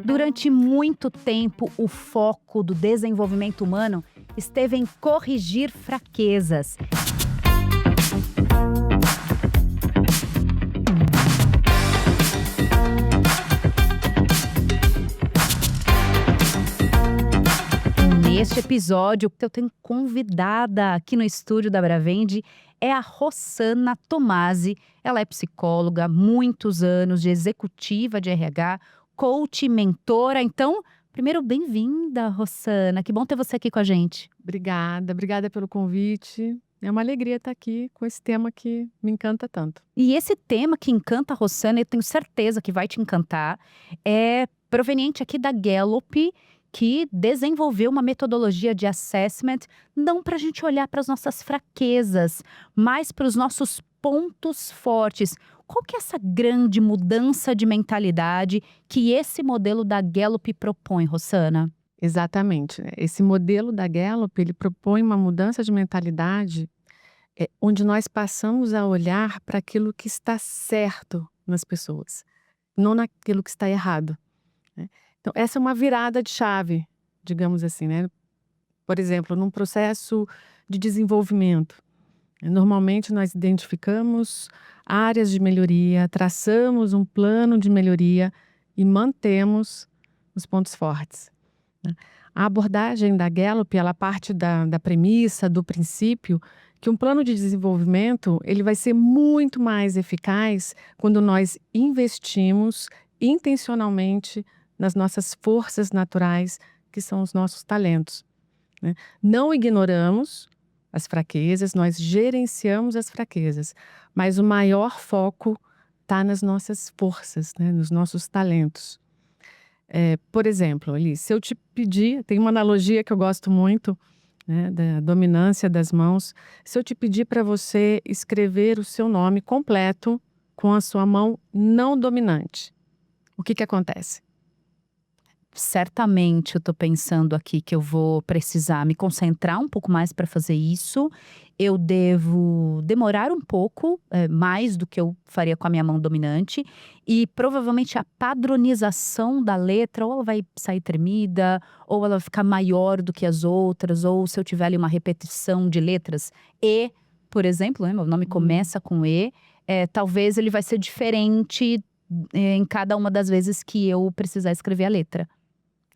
Durante muito tempo, o foco do desenvolvimento humano esteve em corrigir fraquezas. Neste episódio, eu tenho convidada aqui no estúdio da Bravende é a Rossana Tomasi. Ela é psicóloga, muitos anos de executiva de RH, coach, e mentora. Então, primeiro, bem-vinda, Rossana. Que bom ter você aqui com a gente. Obrigada pelo convite. É uma alegria estar aqui com esse tema que me encanta tanto. E esse tema que encanta a Rossana, eu tenho certeza que vai te encantar, é proveniente aqui da Gallup, que desenvolveu uma metodologia de assessment, não para a gente olhar para as nossas fraquezas, mas para os nossos pontos fortes. Qual que é essa grande mudança de mentalidade que esse modelo da Gallup propõe, Rossana? Exatamente, né? Esse modelo da Gallup, ele propõe uma mudança de mentalidade onde nós passamos a olhar para aquilo que está certo nas pessoas, não naquilo que está errado, né? Então, essa é uma virada de chave, digamos assim, né? Por exemplo, num processo de desenvolvimento, normalmente nós identificamos áreas de melhoria, traçamos um plano de melhoria e mantemos os pontos fortes, né? A abordagem da Gallup, ela parte da premissa, do princípio, que um plano de desenvolvimento ele vai ser muito mais eficaz quando nós investimos intencionalmente nas nossas forças naturais, que são os nossos talentos, né? Não ignoramos as fraquezas, nós gerenciamos as fraquezas, mas o maior foco está nas nossas forças, né? Nos nossos talentos. Por exemplo, Alice, se eu te pedir, tem uma analogia que eu gosto muito, né, da dominância das mãos. Se eu te pedir para você escrever o seu nome completo com a sua mão não dominante, o que acontece? Certamente eu tô pensando aqui que eu vou precisar me concentrar um pouco mais para fazer isso. Eu devo demorar um pouco, mais do que eu faria com a minha mão dominante. E provavelmente a padronização da letra, ou ela vai sair tremida, ou ela vai ficar maior do que as outras, ou se eu tiver ali uma repetição de letras. E, por exemplo, né, meu nome começa com E, talvez ele vai ser diferente, em cada uma das vezes que eu precisar escrever a letra.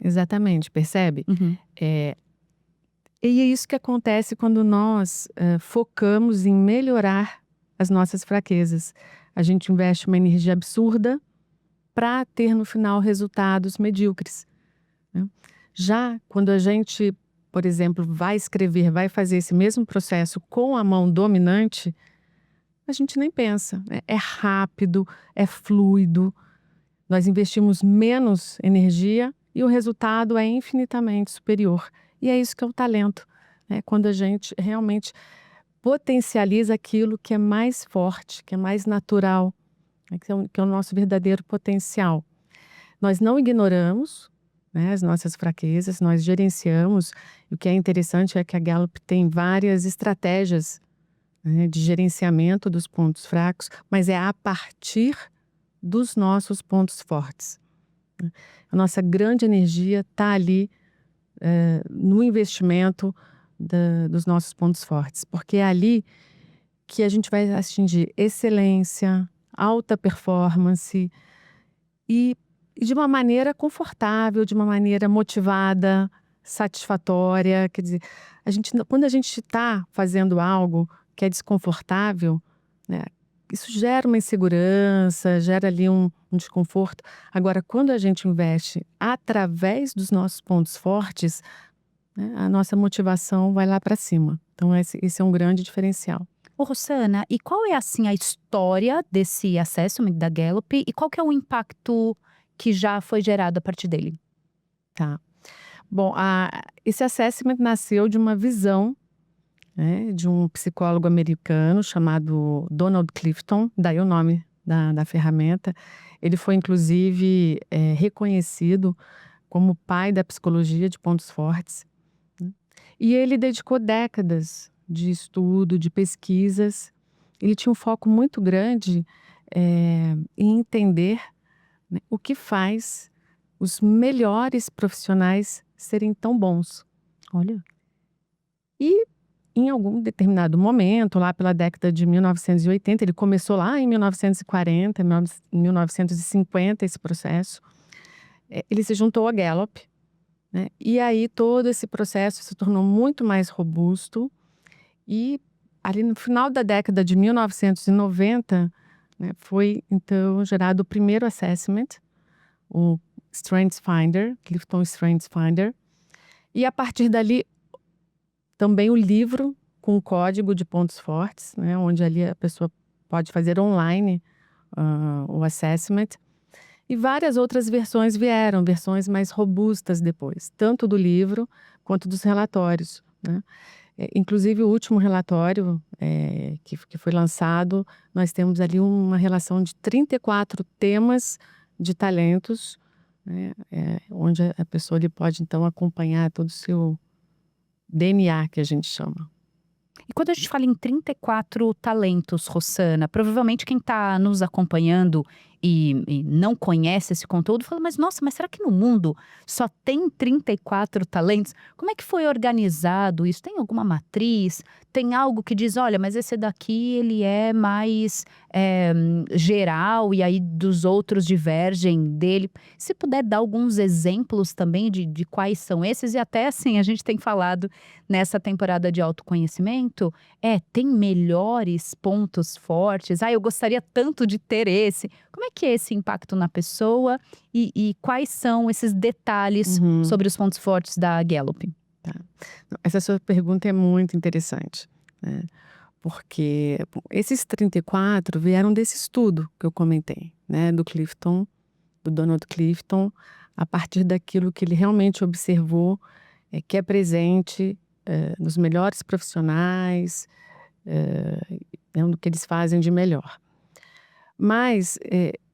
Exatamente, percebe? Uhum. E é isso que acontece quando nós focamos em melhorar as nossas fraquezas. A gente investe uma energia absurda para ter no final resultados medíocres, né? Já quando a gente, por exemplo, vai escrever, vai fazer esse mesmo processo com a mão dominante, a gente nem pensa, né? É rápido, é fluido, nós investimos menos energia e o resultado é infinitamente superior. E é isso que é o talento, né? Quando a gente realmente potencializa aquilo que é mais forte, que é mais natural, né? Que é o nosso verdadeiro potencial. Nós não ignoramos, né, as nossas fraquezas, nós gerenciamos. E o que é interessante é que a Gallup tem várias estratégias, né, de gerenciamento dos pontos fracos, mas é a partir dos nossos pontos fortes, né? A nossa grande energia está ali no investimento dos nossos pontos fortes, porque é ali que a gente vai atingir excelência, alta performance e de uma maneira confortável, de uma maneira motivada, satisfatória. Quer dizer, quando a gente está fazendo algo que é desconfortável, né, isso gera uma insegurança, gera ali um desconforto. Agora, quando a gente investe através dos nossos pontos fortes, né, a nossa motivação vai lá para cima. Então, esse é um grande diferencial. Ô, Rossana, e qual é, assim, a história desse assessment da Gallup e qual que é o impacto que já foi gerado a partir dele? Tá. Bom, esse assessment nasceu de uma visão, né, de um psicólogo americano chamado Donald Clifton, daí o nome da ferramenta. Ele foi, inclusive, reconhecido como o pai da psicologia de pontos fortes, né? E ele dedicou décadas de estudo, de pesquisas, ele tinha um foco muito grande em entender, né, o que faz os melhores profissionais serem tão bons. Olha. E em algum determinado momento, lá pela década de 1980, ele começou lá em 1940, 1950 esse processo, ele se juntou à Gallup, né, e aí todo esse processo se tornou muito mais robusto e ali no final da década de 1990, né, foi então gerado o primeiro assessment, o StrengthsFinder, Clifton StrengthsFinder, e a partir dali também o livro com o código de pontos fortes, né, onde ali a pessoa pode fazer online o assessment. E várias outras versões vieram, versões mais robustas depois, tanto do livro quanto dos relatórios, né? Inclusive o último relatório que foi lançado, nós temos ali uma relação de 34 temas de talentos, né, onde a pessoa ali pode então acompanhar todo o seu DNA, que a gente chama. E quando a gente fala em 34 talentos, Rossana, provavelmente quem está nos acompanhando e não conhece esse conteúdo fala, mas nossa, mas será que no mundo só tem 34 talentos? Como é que foi organizado isso? Tem alguma matriz? Tem algo que diz, olha, mas esse daqui ele é mais geral e aí dos outros divergem dele. Se puder dar alguns exemplos também de quais são esses, e até assim, a gente tem falado nessa temporada de autoconhecimento, tem melhores pontos fortes. Eu gostaria tanto de ter esse. Como é que é esse impacto na pessoa e quais são esses detalhes sobre os pontos fortes da Gallup? Tá. Essa sua pergunta é muito interessante, né? Porque esses 34 vieram desse estudo que eu comentei, né? Do Clifton, do Donald Clifton, a partir daquilo que ele realmente observou, que é presente nos melhores profissionais, no que eles fazem de melhor. Mas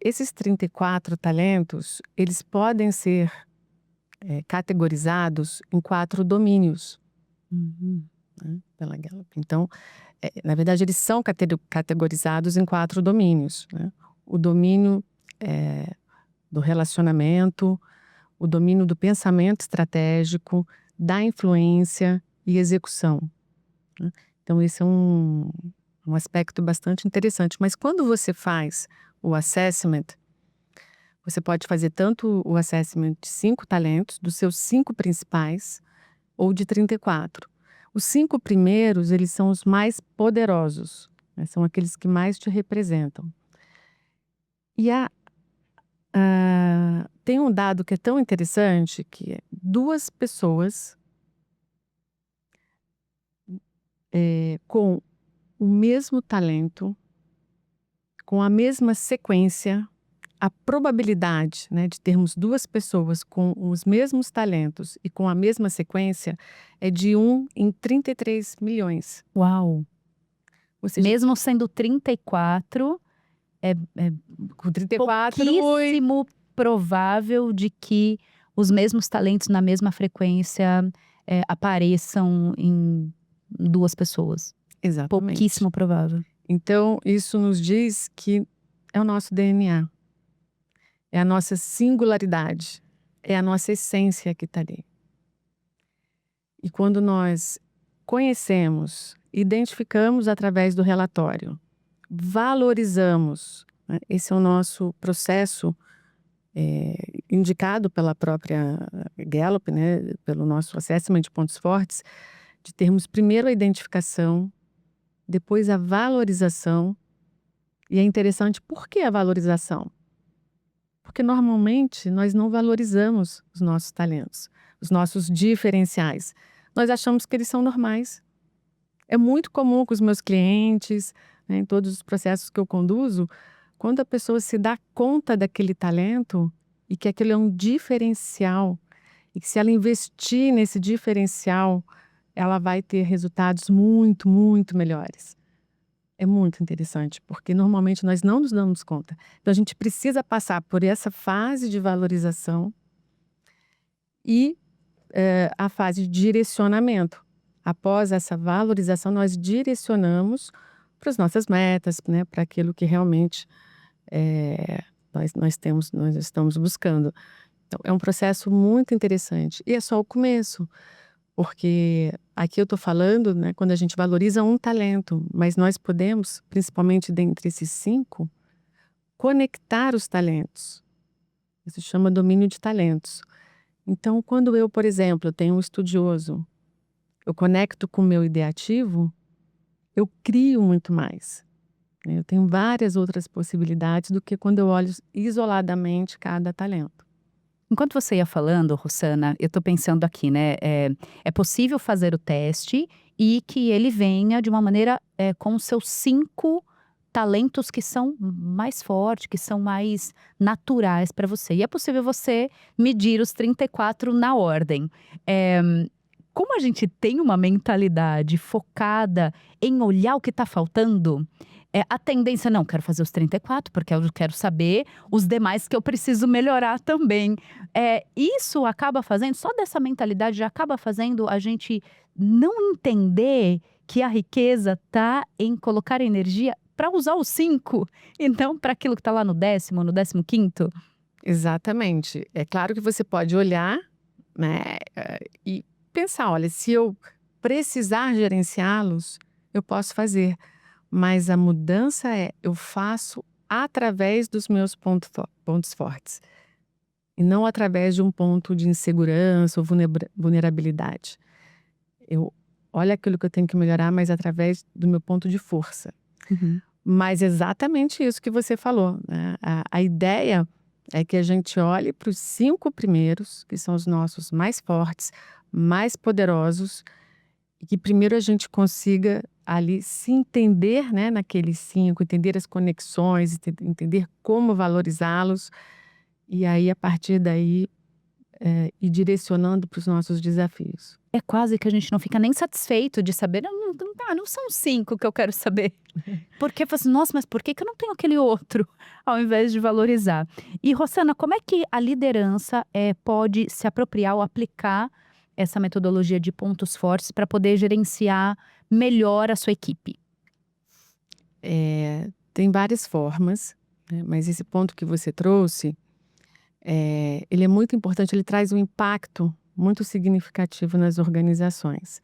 esses 34 talentos, eles podem ser categorizados em 4 domínios, né, pela Gallup. Então, na verdade, eles são categorizados em 4 domínios, né? O domínio do relacionamento, o domínio do pensamento estratégico, da influência e execução, né? Então, esse é um aspecto bastante interessante. Mas quando você faz o assessment, você pode fazer tanto o assessment de 5 talentos, dos seus 5 principais, ou de 34. Os 5 primeiros, eles são os mais poderosos, né? São aqueles que mais te representam. E tem um dado que é tão interessante, que é 2 pessoas com o mesmo talento, com a mesma sequência, a probabilidade, né, de termos 2 pessoas com os mesmos talentos e com a mesma sequência é de 1 em 33 milhões. Uau! Ou seja, Mesmo sendo 34, com 34 pouquíssimo provável de que os mesmos talentos na mesma frequência apareçam em 2 pessoas. Exatamente. Pouquíssimo provável. Então, isso nos diz que é o nosso DNA, é a nossa singularidade, é a nossa essência que está ali. E quando nós conhecemos, identificamos através do relatório, valorizamos, né, esse é o nosso processo indicado pela própria Gallup, né, pelo nosso assessment de pontos fortes, de termos primeiro a identificação, depois a valorização. E é interessante, por que a valorização? Porque normalmente nós não valorizamos os nossos talentos, os nossos diferenciais. Nós achamos que eles são normais. É muito comum com os meus clientes, né, em todos os processos que eu conduzo, quando a pessoa se dá conta daquele talento e que aquilo é um diferencial, e que se ela investir nesse diferencial, ela vai ter resultados muito, muito melhores. É muito interessante, porque normalmente nós não nos damos conta. Então a gente precisa passar por essa fase de valorização e a fase de direcionamento. Após essa valorização, nós direcionamos para as nossas metas, né, para aquilo que realmente nós estamos buscando. Então, é um processo muito interessante. E é só o começo, porque aqui eu estou falando, né, quando a gente valoriza um talento, mas nós podemos, principalmente dentre esses 5, conectar os talentos. Isso chama domínio de talentos. Então, quando eu, por exemplo, tenho um estudioso, eu conecto com o meu ideativo, eu crio muito mais, né? Eu tenho várias outras possibilidades do que quando eu olho isoladamente cada talento. Enquanto você ia falando, Rossana, eu tô pensando aqui, né, é possível fazer o teste e que ele venha de uma maneira, com os seus 5 talentos que são mais fortes, que são mais naturais para você. E é possível você medir os 34 na ordem. Eh, Como a gente tem uma mentalidade focada em olhar o que está faltando, a tendência, não, quero fazer os 34 porque eu quero saber os demais que eu preciso melhorar também. Isso acaba fazendo, só dessa mentalidade já acaba fazendo a gente não entender que a riqueza tá em colocar energia para usar os 5 e não para aquilo que está lá no 10º, no 15º. Exatamente. É claro que você pode olhar, né, e pensar: olha, se eu precisar gerenciá-los, eu posso fazer. Mas a mudança eu faço através dos meus pontos fortes. E não através de um ponto de insegurança ou vulnerabilidade. Olha aquilo que eu tenho que melhorar, mas através do meu ponto de força. Uhum. Mas exatamente isso que você falou, né? A ideia é que a gente olhe para os 5 primeiros, que são os nossos mais fortes, mais poderosos, e que primeiro a gente consiga ali se entender, né, naqueles 5, entender as conexões, entender como valorizá-los, e aí a partir daí ir direcionando para os nossos desafios. É quase que a gente não fica nem satisfeito de saber, não são 5 que eu quero saber. Porque fala assim, nossa, mas por que que eu não tenho aquele outro? Ao invés de valorizar. E Rossana, como é que a liderança pode se apropriar ou aplicar essa metodologia de pontos fortes para poder gerenciar melhor a sua equipe? Tem várias formas, né, mas esse ponto que você trouxe, ele é muito importante, ele traz um impacto muito significativo nas organizações.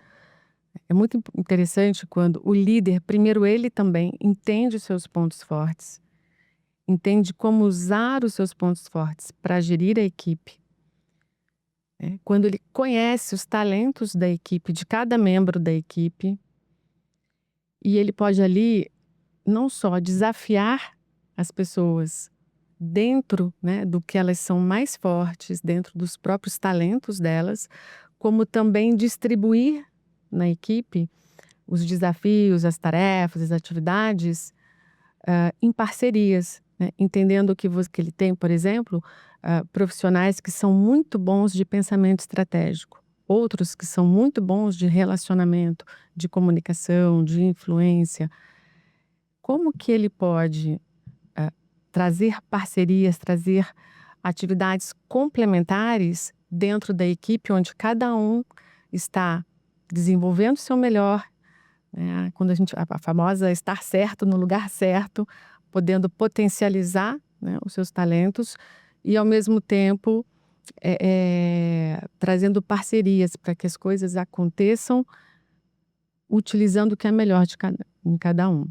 É muito interessante quando o líder, primeiro ele também entende os seus pontos fortes, entende como usar os seus pontos fortes para gerir a equipe, né? Quando ele conhece os talentos da equipe, de cada membro da equipe, e ele pode ali não só desafiar as pessoas dentro, né, do que elas são mais fortes, dentro dos próprios talentos delas, como também distribuir na equipe os desafios, as tarefas, as atividades, em parcerias, né? Entendendo que ele tem, por exemplo, profissionais que são muito bons de pensamento estratégico, outros que são muito bons de relacionamento, de comunicação, de influência. Como que ele pode trazer parcerias, trazer atividades complementares dentro da equipe, onde cada um está desenvolvendo o seu melhor, né? Quando a famosa estar certo no lugar certo, podendo potencializar, né, os seus talentos e ao mesmo tempo trazendo parcerias para que as coisas aconteçam utilizando o que é melhor em cada um.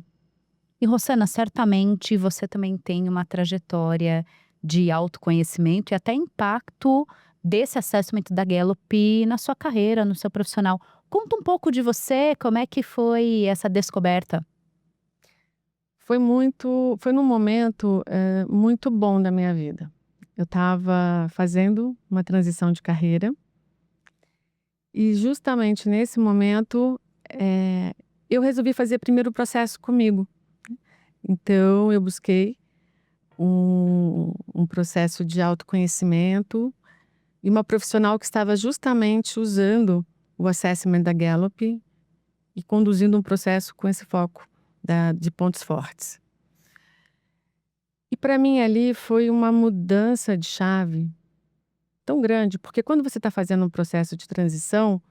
E Rossana, certamente você também tem uma trajetória de autoconhecimento e até impacto desse assessment da Gallup na sua carreira, no seu profissional. Conta um pouco de você, como é que foi essa descoberta? Foi num momento muito bom da minha vida. Eu estava fazendo uma transição de carreira e justamente nesse momento eu resolvi fazer primeiro o processo comigo. Então eu busquei um processo de autoconhecimento e uma profissional que estava justamente usando o assessment da Gallup e conduzindo um processo com esse foco de pontos fortes. E para mim ali foi uma mudança de chave tão grande, porque quando você está fazendo um processo de transição,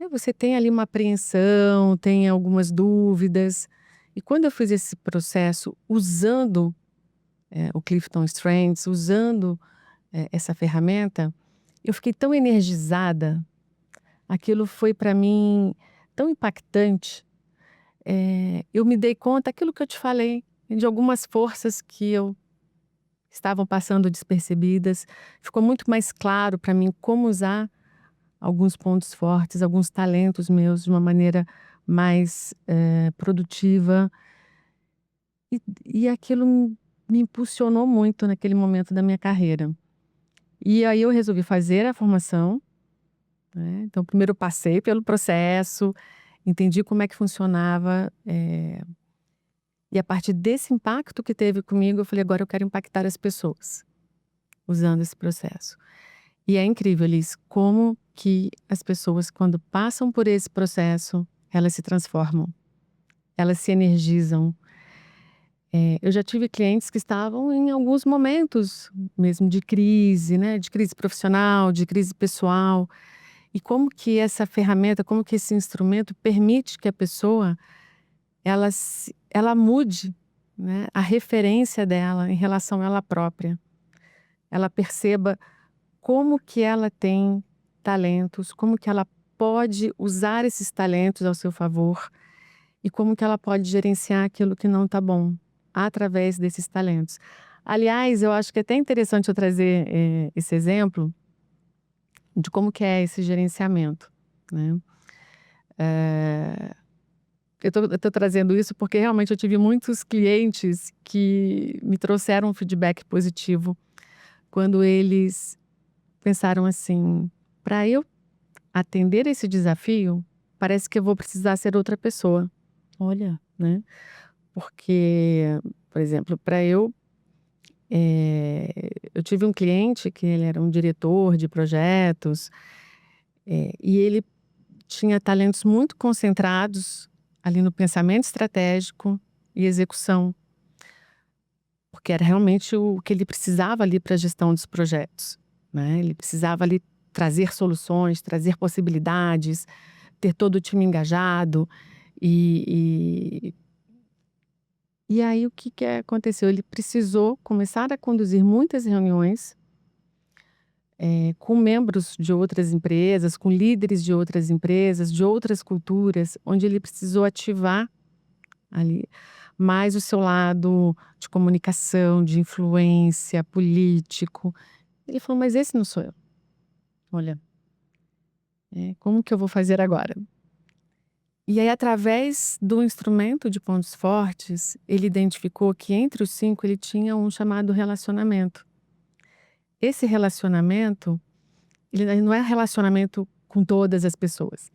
né, você tem ali uma apreensão, tem algumas dúvidas, E quando eu fiz esse processo usando o Clifton Strengths, usando essa ferramenta, eu fiquei tão energizada, aquilo foi para mim tão impactante. Eu me dei conta, aquilo que eu te falei, de algumas forças que estavam passando despercebidas. Ficou muito mais claro para mim como usar alguns pontos fortes, alguns talentos meus de uma maneira mais produtiva. E aquilo me impulsionou muito naquele momento da minha carreira. E aí eu resolvi fazer a formação, né? Então, primeiro eu passei pelo processo, entendi como é que funcionava. E a partir desse impacto que teve comigo, eu falei, agora eu quero impactar as pessoas, usando esse processo. E é incrível, Liz, como que as pessoas, quando passam por esse processo, elas se transformam, elas se energizam. Eu já tive clientes que estavam em alguns momentos mesmo de crise, né? De crise profissional, de crise pessoal. E como que essa ferramenta, como que esse instrumento permite que a pessoa ela mude, né, a referência dela em relação a ela própria. Ela perceba como que ela tem talentos, como que ela pode usar esses talentos ao seu favor e como que ela pode gerenciar aquilo que não está bom através desses talentos. Aliás, eu acho que é até interessante eu trazer esse exemplo de como que é esse gerenciamento, né? Eu tô trazendo isso porque realmente eu tive muitos clientes que me trouxeram um feedback positivo quando eles pensaram assim: para eu atender esse desafio, parece que eu vou precisar ser outra pessoa, Olha. né? Porque, por exemplo, eu tive um cliente que ele era um diretor de projetos, e ele tinha talentos muito concentrados ali no pensamento estratégico e execução, porque era realmente o que ele precisava ali para a gestão dos projetos, né? Ele precisava ali trazer soluções, trazer possibilidades, ter todo o time engajado. E aí o que que aconteceu? Ele precisou começar a conduzir muitas reuniões com membros de outras empresas, com líderes de outras empresas, de outras culturas, onde ele precisou ativar ali mais o seu lado de comunicação, de influência, político. Ele falou: mas esse não sou eu. Olha, como que eu vou fazer agora? E aí, através do instrumento de pontos fortes, ele identificou que entre os 5 ele tinha um chamado relacionamento. Esse relacionamento, ele não é relacionamento com todas as pessoas.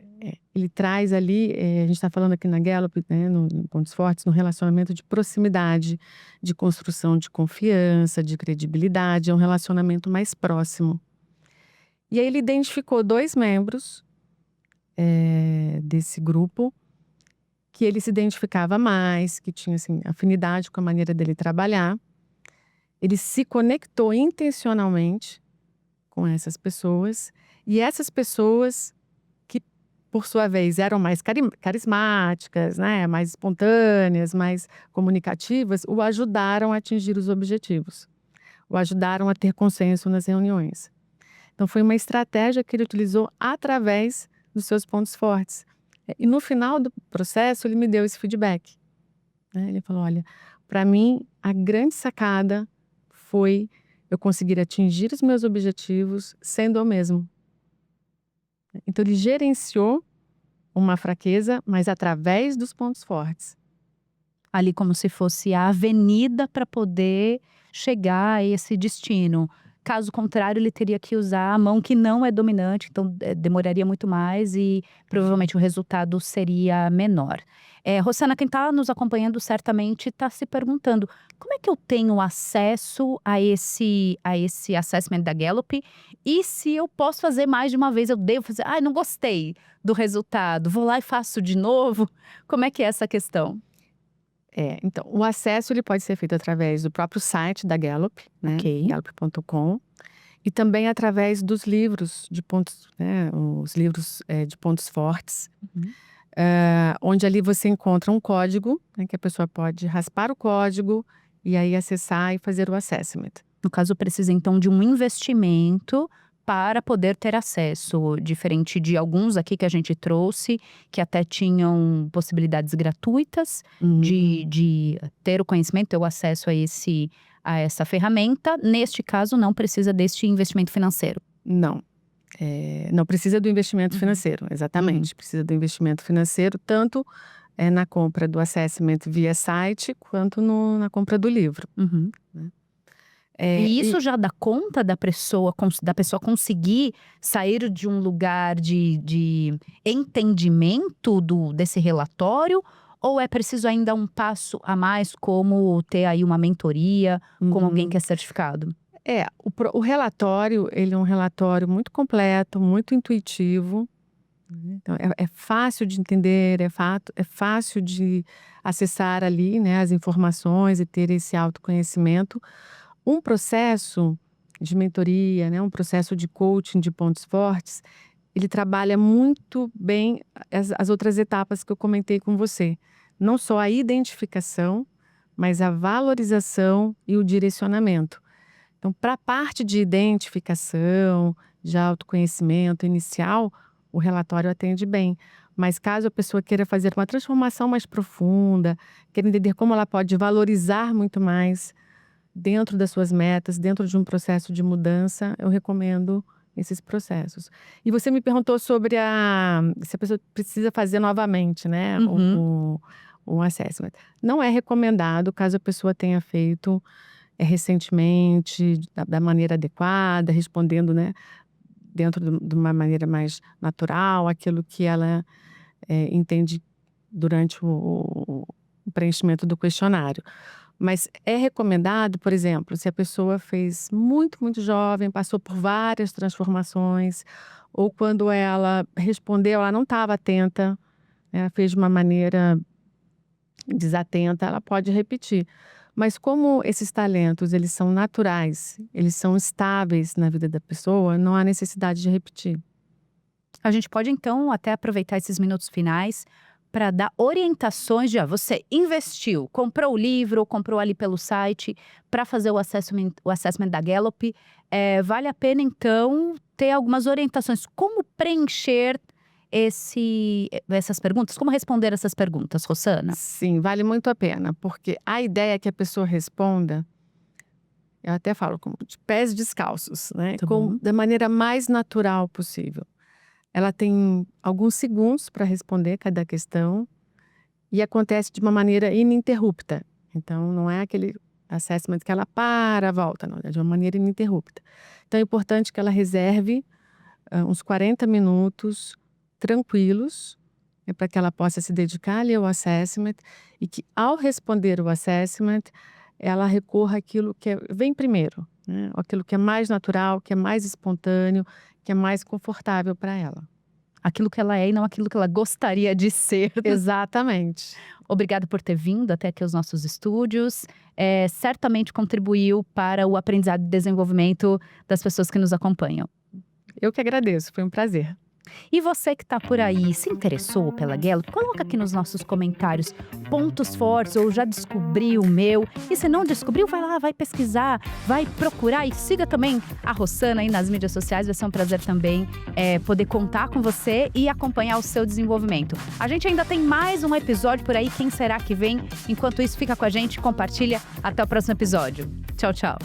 Ele traz ali, a gente está falando aqui na Gallup, né, no Pontos Fortes, no relacionamento de proximidade, de construção de confiança, de credibilidade, é um relacionamento mais próximo. E aí ele identificou 2 membros desse grupo que ele se identificava mais, que tinha assim, afinidade com a maneira dele trabalhar. Ele se conectou intencionalmente com essas pessoas, e essas pessoas que, por sua vez, eram mais carismáticas, né, mais espontâneas, mais comunicativas, o ajudaram a atingir os objetivos, o ajudaram a ter consenso nas reuniões. Então foi uma estratégia que ele utilizou através dos seus pontos fortes. E no final do processo ele me deu esse feedback, né? Ele falou: olha, para mim a grande sacada foi eu conseguir atingir os meus objetivos sendo eu mesmo. Então ele gerenciou uma fraqueza, mas através dos pontos fortes. Ali como se fosse a avenida para poder chegar a esse destino. Caso contrário, ele teria que usar a mão que não é dominante, então demoraria muito mais e provavelmente o resultado seria menor. Rosana, quem está nos acompanhando certamente está se perguntando: como é que eu tenho acesso a esse assessment da Gallup? E se eu posso fazer mais de uma vez, eu devo fazer? Ai, não gostei do resultado, vou lá e faço de novo? Como é que é essa questão? Então, o acesso ele pode ser feito através do próprio site da Gallup, né, Ok. gallup.com, e também através dos livros de pontos, né, os livros de pontos fortes. Uhum. onde ali você encontra um código, né, que a pessoa pode raspar o código e aí acessar e fazer o assessment. No caso, precisa então de um investimento para poder ter acesso, diferente de alguns aqui que a gente trouxe, que até tinham possibilidades gratuitas de ter o conhecimento, ter o acesso a essa ferramenta. Neste caso, não precisa deste investimento financeiro. Não. Não precisa do investimento financeiro, exatamente. Precisa do investimento financeiro, tanto na compra do assessment via site, quanto na compra do livro. Né? E isso já dá conta da pessoa conseguir sair de um lugar de entendimento desse relatório? Ou é preciso ainda um passo a mais, como ter aí uma mentoria com alguém que é certificado? O relatório, ele é um relatório muito completo, muito intuitivo. Então, é fácil de entender, é fácil de acessar ali, né, as informações e ter esse autoconhecimento. Um processo de mentoria, né, um processo de coaching de pontos fortes, ele trabalha muito bem as outras etapas que eu comentei com você. Não só a identificação, mas a valorização e o direcionamento. Então, para a parte de identificação, de autoconhecimento inicial, o relatório atende bem. Mas caso a pessoa queira fazer uma transformação mais profunda, queira entender como ela pode valorizar muito mais dentro das suas metas, dentro de um processo de mudança, eu recomendo esses processos. E você me perguntou sobre se a pessoa precisa fazer novamente, né, o assessment. Não é recomendado caso a pessoa tenha feito recentemente, da maneira adequada, respondendo, né, dentro de uma maneira mais natural, aquilo que ela entende durante o preenchimento do questionário. Mas é recomendado, por exemplo, se a pessoa fez muito, muito jovem, passou por várias transformações, ou quando ela respondeu, ela não estava atenta, né, ela fez de uma maneira desatenta, ela pode repetir. Mas como esses talentos, eles são naturais, eles são estáveis na vida da pessoa, não há necessidade de repetir. A gente pode então até aproveitar esses minutos finais para dar orientações de você investiu, comprou o livro, comprou ali pelo site para fazer o assessment da Gallup. Vale a pena então ter algumas orientações. Como preencher essas perguntas? Como responder essas perguntas, Rossana? Sim, vale muito a pena, porque a ideia é que a pessoa responda, eu até falo, de pés descalços, né? Da maneira mais natural possível. Ela tem alguns segundos para responder cada questão e acontece de uma maneira ininterrupta. Então, não é aquele assessment que ela volta, não, é de uma maneira ininterrupta. Então, é importante que ela reserve uns 40 minutos tranquilos, para que ela possa se dedicar ali ao assessment e que, ao responder o assessment, ela recorra àquilo que vem primeiro, né? Aquilo que é mais natural, que é mais espontâneo, que é mais confortável para ela. Aquilo que ela é e não aquilo que ela gostaria de ser. Exatamente. Obrigada por ter vindo até aqui aos nossos estúdios. Certamente contribuiu para o aprendizado e desenvolvimento das pessoas que nos acompanham. Eu que agradeço, foi um prazer. E você que está por aí, se interessou pela Gallup, coloca aqui nos nossos comentários pontos fortes ou já descobriu o meu. E se não descobriu, vai lá, vai pesquisar, vai procurar e siga também a Rossana aí nas mídias sociais. Vai ser um prazer também poder contar com você e acompanhar o seu desenvolvimento. A gente ainda tem mais um episódio por aí, quem será que vem? Enquanto isso, fica com a gente, compartilha. Até o próximo episódio. Tchau, tchau.